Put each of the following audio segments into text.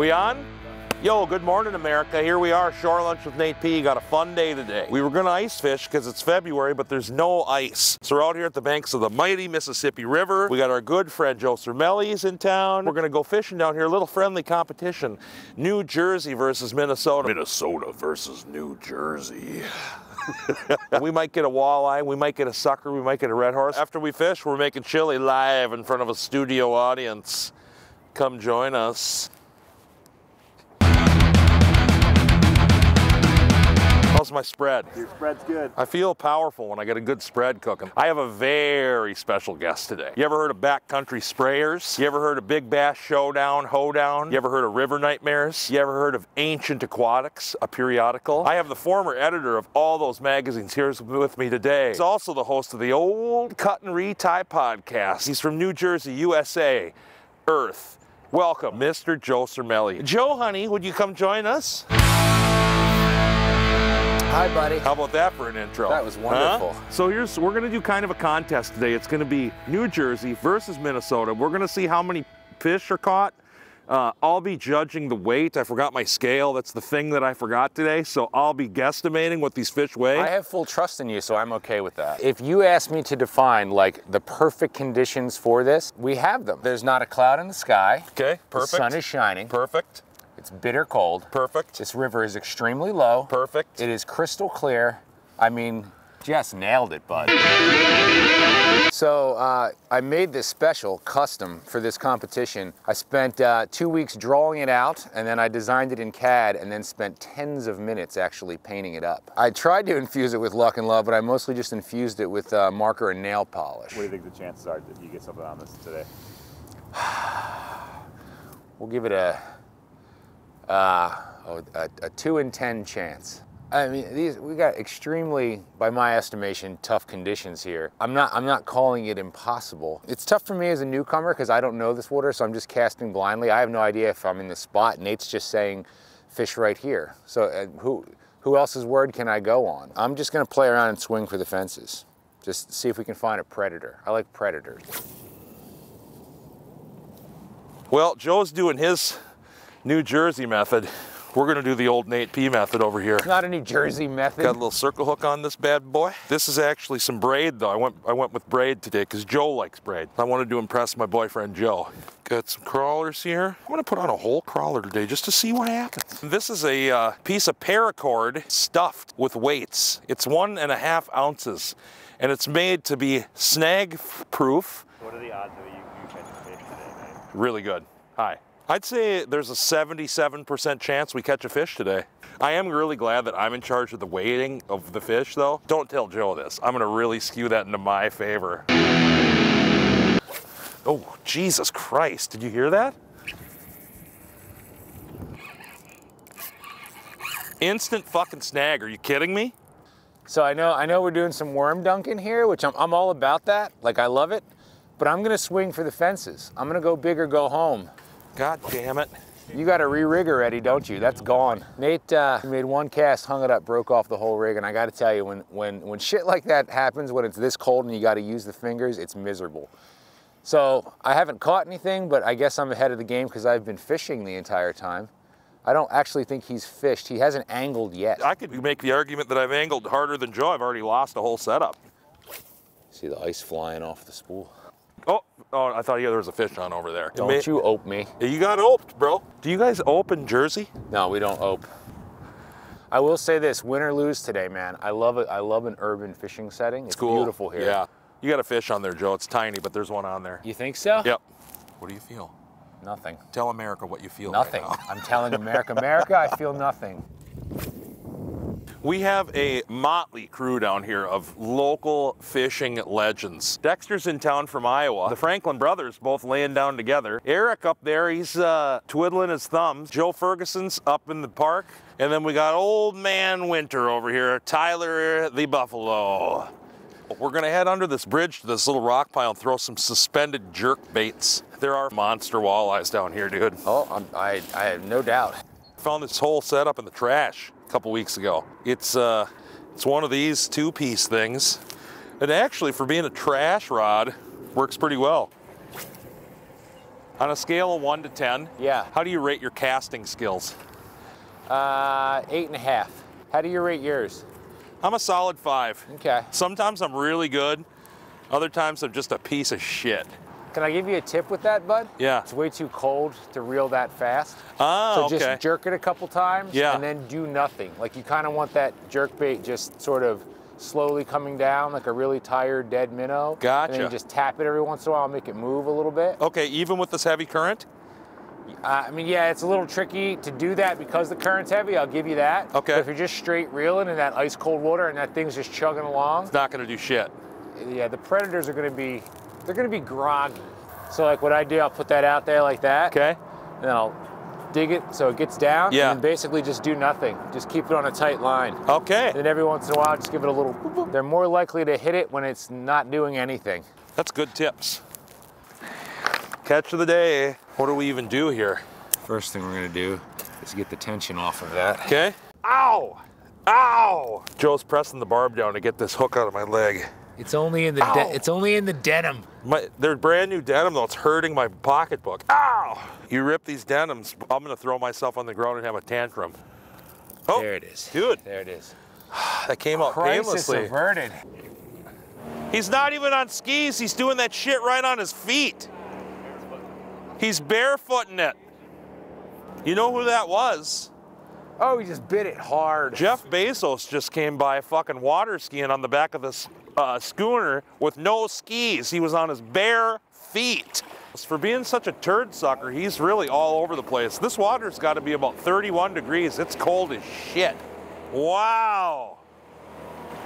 We on? Yo, good morning, America. Here we are, Shorelunch with Nate P. Got a fun day today. We were gonna ice fish because it's February, but there's no ice. So we're out here at the banks of the mighty Mississippi River. We got our good friend Joe Cermele in town. We're gonna go fishing down here, a little friendly competition. New Jersey versus Minnesota. Minnesota versus New Jersey. We might get a walleye, we might get a sucker, we might get a red horse. After we fish, we're making chili live in front of a studio audience. Come join us. How's my spread? Your spread's good. I feel powerful when I get a good spread cooking. I have a very special guest today. You ever heard of backcountry sprayers? You ever heard of Big Bass Showdown, Hoedown? You ever heard of River Nightmares? You ever heard of Ancient Aquatics, a periodical? I have the former editor of all those magazines here with me today. He's also the host of the Old Cut and Retie podcast. He's from New Jersey, USA, Earth. Welcome, Mr. Joe Cermele. Joe, honey, would you come join us? Hi, buddy. How about that for an intro? That was wonderful. Huh? So we're gonna do kind of a contest today. It's gonna be New Jersey versus Minnesota. We're gonna see how many fish are caught. I'll be judging the weight. I forgot my scale. That's the thing that I forgot today. So I'll be guesstimating what these fish weigh. I have full trust in you, so I'm okay with that. If you ask me to define like the perfect conditions for this, we have them. There's not a cloud in the sky. Okay, perfect. The sun is shining. Perfect. It's bitter cold. Perfect. This river is extremely low. Perfect. It is crystal clear. I mean, just nailed it, bud. So I made this special custom for this competition. I spent 2 weeks drawing it out, and then I designed it in CAD, and then spent tens of minutes actually painting it up. I tried to infuse it with luck and love, but I mostly just infused it with marker and nail polish. What do you think the chances are that you get something on this today? We'll give it a 2 in 10 chance. I mean, we got extremely, by my estimation, tough conditions here. I'm not calling it impossible. It's tough for me as a newcomer because I don't know this water, so I'm just casting blindly. I have no idea if I'm in the spot. Nate's just saying fish right here. So who else's word can I go on? I'm just gonna play around and swing for the fences. Just see if we can find a predator. I like predators. Well, Joe's doing his New Jersey method. We're gonna do the old Nate P method over here. It's not a New Jersey method. Got a little circle hook on this bad boy. This is actually some braid though. I went with braid today because Joe likes braid. I wanted to impress my boyfriend Joe. Got some crawlers here. I'm gonna put on a whole crawler today just to see what happens. This is a piece of paracord stuffed with weights. It's 1.5 ounces and it's made to be snag proof. What are the odds that you catch a fish today, Nate? Really good. Hi. I'd say there's a 77% chance we catch a fish today. I am really glad that I'm in charge of the weighting of the fish though. Don't tell Joe this. I'm gonna really skew that into my favor. Oh, Jesus Christ, did you hear that? Instant fucking snag, are you kidding me? So I know we're doing some worm dunking here, which I'm all about that. Like, I love it, but I'm gonna swing for the fences. I'm gonna go big or go home. God damn it. You got a re-rig already, don't you? That's gone. Nate made one cast, hung it up, broke off the whole rig, and I gotta tell you, when shit like that happens, when it's this cold and you gotta use the fingers, it's miserable. So I haven't caught anything, but I guess I'm ahead of the game because I've been fishing the entire time. I don't actually think he's fished. He hasn't angled yet. I could make the argument that I've angled harder than Joe. I've already lost a whole setup. See the ice flying off the spool. Oh, I thought there was a fish on over there. Don't you ope me. You got oped, bro. Do you guys ope in Jersey? No, we don't ope. I will say this, win or lose today, man. I love it. I love an urban fishing setting. It's cool. Beautiful here. Yeah. You got a fish on there, Joe. It's tiny, but there's one on there. You think so? Yep. What do you feel? Nothing. Tell America what you feel. Nothing. Right now. I'm telling America, I feel nothing. We have a motley crew down here of local fishing legends. Dexter's in town from Iowa. The Franklin brothers both laying down together. Eric up there, he's twiddling his thumbs. Joe Ferguson's up in the park. And then we got old man Winter over here, Tyler the Buffalo. We're gonna head under this bridge to this little rock pile and throw some suspended jerk baits. There are monster walleyes down here, dude. Oh, I have no doubt. Found this whole setup in the trash a couple weeks ago. It's one of these 2-piece things. And actually, for being a trash rod, works pretty well. On a scale of 1 to 10, Yeah. how do you rate your casting skills? 8.5. How do you rate yours? I'm a solid 5. Okay. Sometimes I'm really good. Other times I'm just a piece of shit. Can I give you a tip with that, bud? Yeah. It's way too cold to reel that fast. Ah, so okay. just jerk it a couple times Yeah. and then do nothing. Like you kind of want that jerk bait just sort of slowly coming down like a really tired dead minnow. Gotcha. And then you just tap it every once in a while and make it move a little bit. Okay, even with this heavy current? I mean, yeah, it's a little tricky to do that because the current's heavy, I'll give you that. Okay. But if you're just straight reeling in that ice cold water and that thing's just chugging along, It's not gonna do shit. yeah, the predators are gonna be groggy. So like what I do, I'll put that out there like that. Okay. And then I'll dig it so it gets down. Yeah. And then basically just do nothing. Just keep it on a tight line. Okay. And then every once in a while, just give it a little boop, boop. They're more likely to hit it when it's not doing anything. That's good tips. Catch of the day. What do we even do here? First thing we're gonna do is get the tension off of that. Okay. Ow! Ow! Joe's pressing the barb down to get this hook out of my leg. It's only in the it's only in the denim. They're brand new denim though, it's hurting my pocketbook. Ow! You rip these denims, I'm gonna throw myself on the ground and have a tantrum. Oh, There it is. dude. There it is. That came out Crisis painlessly. averted. He's not even on skis, he's doing that shit right on his feet. He's barefooting it. You know who that was? Oh, he just bit it hard. Jeff Bezos just came by fucking water skiing on the back of this schooner with no skis. He was on his bare feet. For being such a turd sucker, he's really all over the place. This water's got to be about 31 degrees. It's cold as shit. Wow.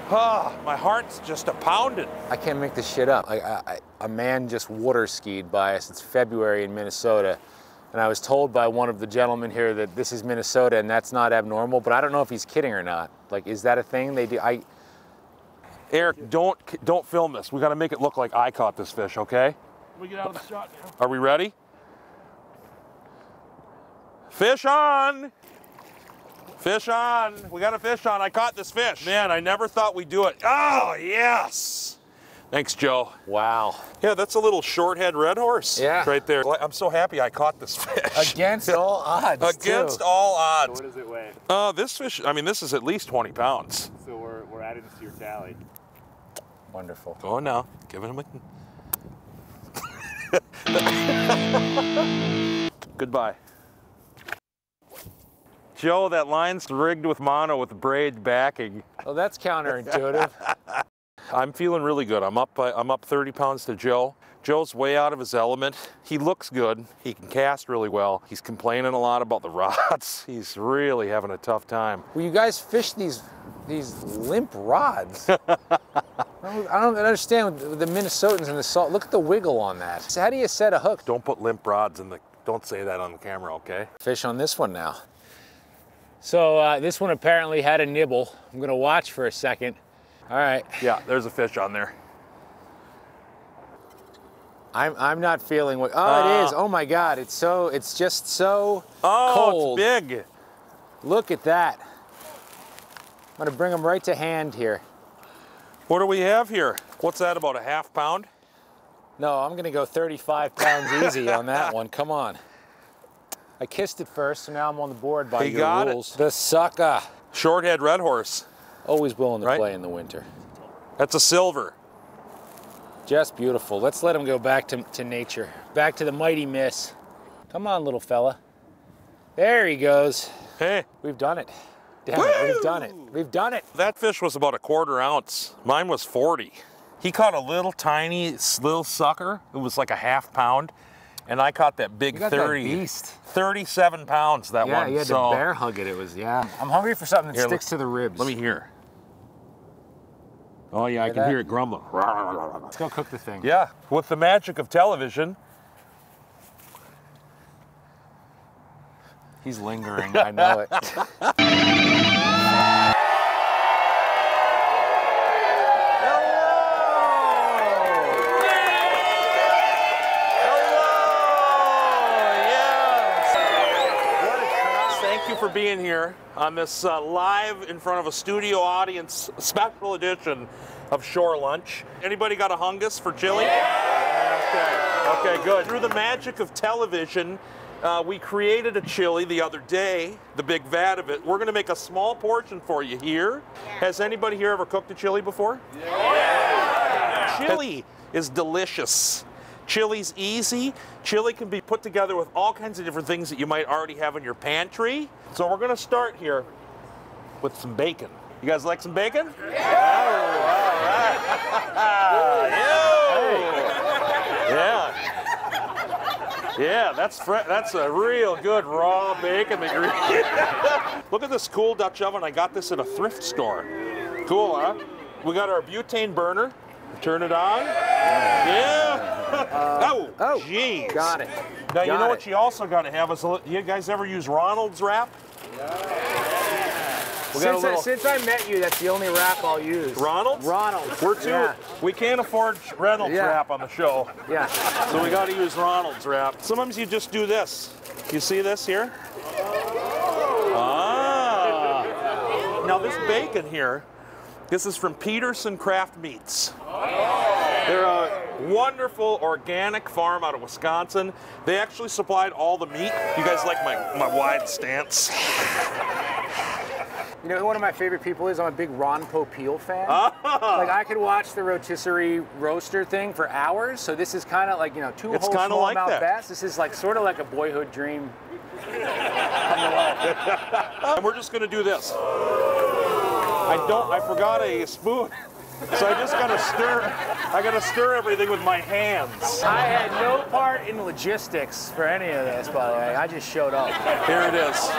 My heart's just a pounding. I can't make this shit up. A man just water skied by us. It's February in Minnesota. And I was told by one of the gentlemen here that this is Minnesota and that's not abnormal, but I don't know if he's kidding or not. Like, is that a thing they do? Eric, don't film this. We got to make it look like I caught this fish, okay? We get out of the shot now. Are we ready? Fish on! Fish on! We got a fish on. I caught this fish. Man, I never thought we'd do it. Oh, yes! Thanks, Joe. Wow. Yeah, that's a little short-head red horse. Yeah. Right there. I'm so happy I caught this fish. Against all odds. Against too. all So odds. what does it weigh? This fish, I mean, this is at least 20 pounds. So we're adding this to your tally. Wonderful. Go on now. Give him a... Goodbye. Joe, that line's rigged with mono with braid backing. Oh, that's counterintuitive. I'm feeling really good. I'm up 30 pounds to Joe. Joe's way out of his element. He looks good. He can cast really well. He's complaining a lot about the rods. He's really having a tough time. Well, you guys fish these limp rods. I don't understand the Minnesotans and the salt. Look at the wiggle on that. So how do you set a hook? Don't put limp rods in the, don't say that on the camera, okay? Fish on this one now. So this one apparently had a nibble. I'm gonna watch for a second. All right. Yeah, there's a fish on there. I'm not feeling what, oh, it is. Oh my God, it's just so cold. It's big. Look at that. I'm gonna bring them right to hand here. What do we have here? What's that, about a half pound? No, I'm gonna go 35 pounds easy on that one, come on. I kissed it first, so now I'm on the board by You your got it. rules. The sucker. Short-head red horse. Always willing to Right. play in the winter. That's a silver. Just beautiful. Let's let him go back to nature. Back to the mighty miss. Come on, little fella. There he goes. Hey, We've done it. Damn it, we've done it. We've done it. that fish was about a 1/4 ounce. Mine was 40. He caught a little tiny, little sucker. It was like a half pound. And I caught that big You got 30. that beast. 37 pounds, that Yeah, one. you had So, to bear hug it. It was, yeah. I'm hungry for something that Here, sticks to the ribs. let me hear. Oh yeah, I can that? hear it grumbling. Let's go cook the thing. Yeah, with the magic of television. He's lingering, I know it. Thank you for being here on this live in front of a studio audience special edition of Shorelunch. Anybody got a hungus for chili? Yeah. Okay. Okay, good. Through the magic of television, we created a chili the other day, the big vat of it. We're going to make a small portion for you here. Has anybody here ever cooked a chili before? Yeah. Chili is delicious. Chili's easy. Chili can be put together with all kinds of different things that you might already have in your pantry. So we're going to start here with some bacon. You guys like some bacon? Yeah. Yeah. Yeah, that's a real good raw bacon that Look at this cool Dutch oven. I got this at a thrift store. Cool, huh? We got our butane burner. Turn it on. Yeah. Oh, jeez. Got it. Now, you know what you also got to have is, you guys ever use Ronald's wrap? Since I met you, that's the only wrap I'll use. Ronald's? Ronald's. We can't afford Reynolds wrap on the show. Yeah. So we got to use Ronald's wrap. Sometimes you just do this. You see this here? Ah. Now this bacon here, this is from Peterson Craft Meats. They're a wonderful organic farm out of Wisconsin. They actually supplied all the meat. You guys like my wide stance? You know who one of my favorite people is? I'm a big Ron Popeil fan. Like I could watch the rotisserie roaster thing for hours. So this is kind of like, you know, two whole smallmouth bass. This is like sort of like a boyhood dream. And we're just gonna do this. I forgot a spoon. So I just gotta stir. I gotta stir everything with my hands. I had no part in logistics for any of this, by the way. I just showed up. Here it is.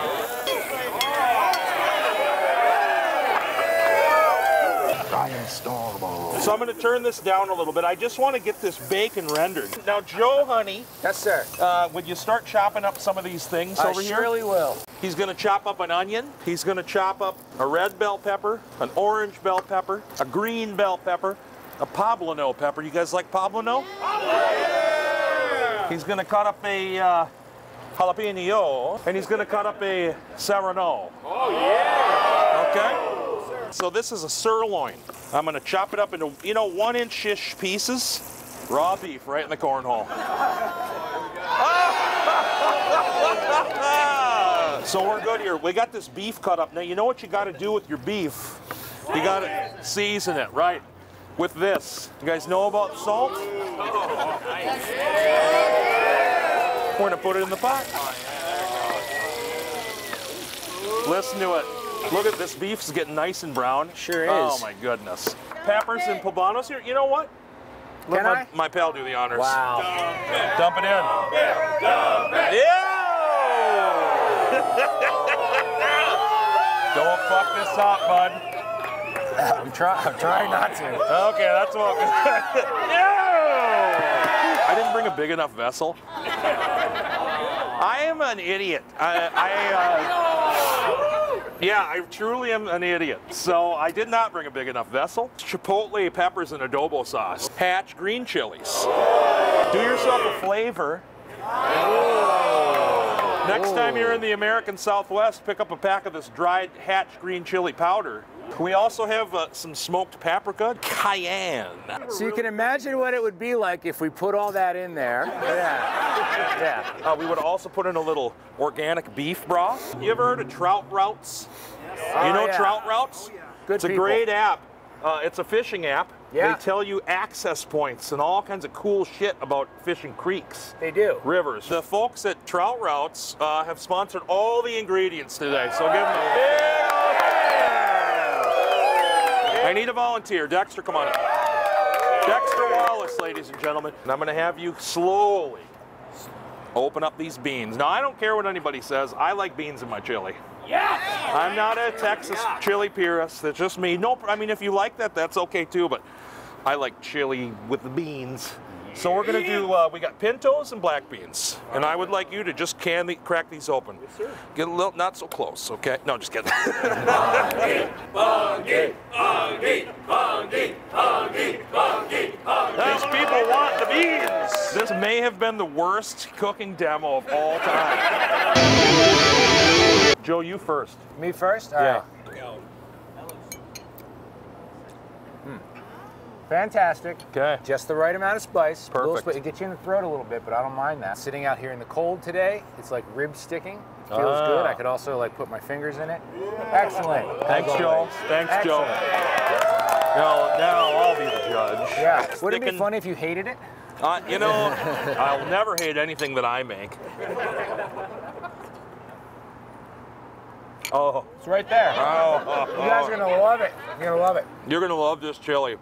So I'm going to turn this down a little bit. I just want to get this bacon rendered. Now, Joe, honey. Yes, sir. Would you start chopping up some of these things over here? I surely will. He's going to chop up an onion. He's going to chop up a red bell pepper, an orange bell pepper, a green bell pepper, a poblano pepper. You guys like poblano? Yeah. He's going to cut up a jalapeno, and he's going to cut up a serrano. Oh, yeah. Okay. So this is a sirloin. I'm going to chop it up into, 1-inch-ish pieces. Raw beef right in the cornhole. So we're good here. We got this beef cut up. Now, you know what you got to do with your beef? You got to season it, right? With this. You guys know about salt? We're going to put it in the pot. Listen to it. Look at this, beef's getting nice and brown. Sure is. Oh my goodness. Peppers and poblanos here. You know what? Let my pal do the honors. Wow. Dump it in. Dump it. Yeah! Don't fuck this up, bud. I'm trying not to. Okay, that's what. Yeah! I didn't bring a big enough vessel. I am an idiot. Yeah, I truly am an idiot. So I did not bring a big enough vessel. Chipotle peppers and adobo sauce. Hatch green chilies. Do yourself a flavor. Oh. Next time you're in the American Southwest, pick up a pack of this dried Hatch green chili powder. We also have some smoked paprika, cayenne. So you can imagine what it would be like if we put all that in there. Yeah. We would also put in a little organic beef broth. You ever heard of Trout Routes? You know Trout Routes? Good It's a great app. It's a fishing app. Yeah. They tell you access points and all kinds of cool shit about fishing creeks. They do. Rivers. The folks at Trout Routes have sponsored all the ingredients today, so give them a big I need a volunteer. Dexter, come on up. Dexter Wallace, ladies and gentlemen. And I'm going to have you slowly open up these beans. Now, I don't care what anybody says. I like beans in my chili. Yes! I'm not a Texas chili purist. That's just me. No, I mean, if you like that, that's okay too, but I like chili with the beans. So we're going to do, we got pintos and black beans. And I would like you to just crack these open. Yes, sir. Get a little, not so close, okay? No, just kidding. These people want the beans. This may have been the worst cooking demo of all time. Joe, you first. Me first? All right. Fantastic. Okay. Just the right amount of spice. Perfect. It gets you in the throat a little bit, but I don't mind that. Sitting out here in the cold today, it's like rib sticking. Feels good. I could also like put my fingers in it. Excellent. Thanks, Joe. Thanks, Joe. Now I'll be the judge. Yeah. Wouldn't it be funny if you hated it? You know, I'll never hate anything that I make. Oh, It's right there. oh, You guys are gonna love it. You're gonna love it. You're gonna love this chili.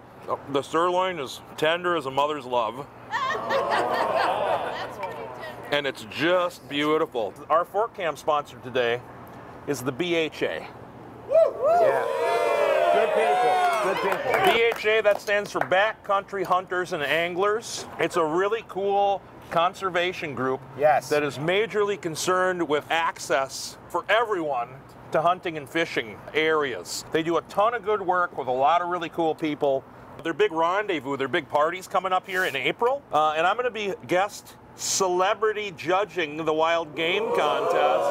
The sirloin is tender as a mother's love. And it's just beautiful. Our Fort Cam sponsor today is the BHA. Yeah. Good people. Good people. BHA, that stands for Backcountry Hunters and Anglers. It's a really cool conservation group Yes. that is majorly concerned with access for everyone to hunting and fishing areas. They do a ton of good work with a lot of really cool people. Their big rendezvous, their big party's coming up here in April, and I'm going to be guest celebrity judging the wild game contest.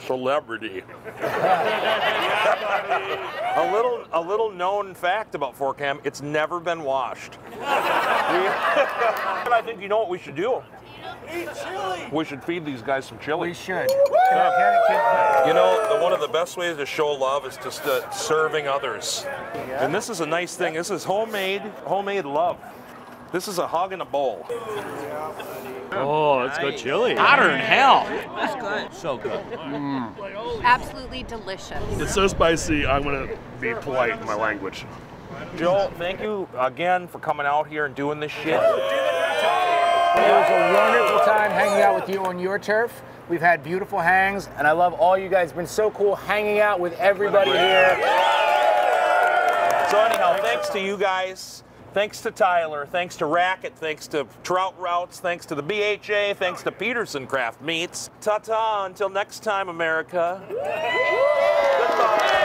Celebrity. A little known fact about Fort Cam, it's never been washed. And I think you know what we should do? Eat chili. We should feed these guys some chili. We should. You know, one of the best ways to show love is just serving others. And this is a nice thing. This is homemade love. This is a hug in a bowl. Oh, that's good chili. Hotter than hell. That's good. So good. Absolutely delicious. It's so spicy, I'm going to be polite in my language. Joel, thank you again for coming out here and doing this shit. It was a wonderful time hanging out with you on your turf. We've had beautiful hangs, and I love all you guys. It's been so cool hanging out with everybody here. So anyhow, thanks to you guys. Thanks to Tyler, thanks to Racket, thanks to Trout Routes, thanks to the BHA, thanks to Peterson Craft Meats. Ta-ta, until next time, America. Goodbye.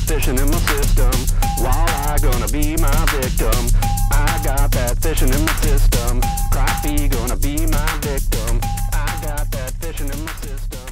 Fishing in my system, walleye gonna be my victim. I got that fishing in my system, crappie gonna be my victim. I got that fishing in my system.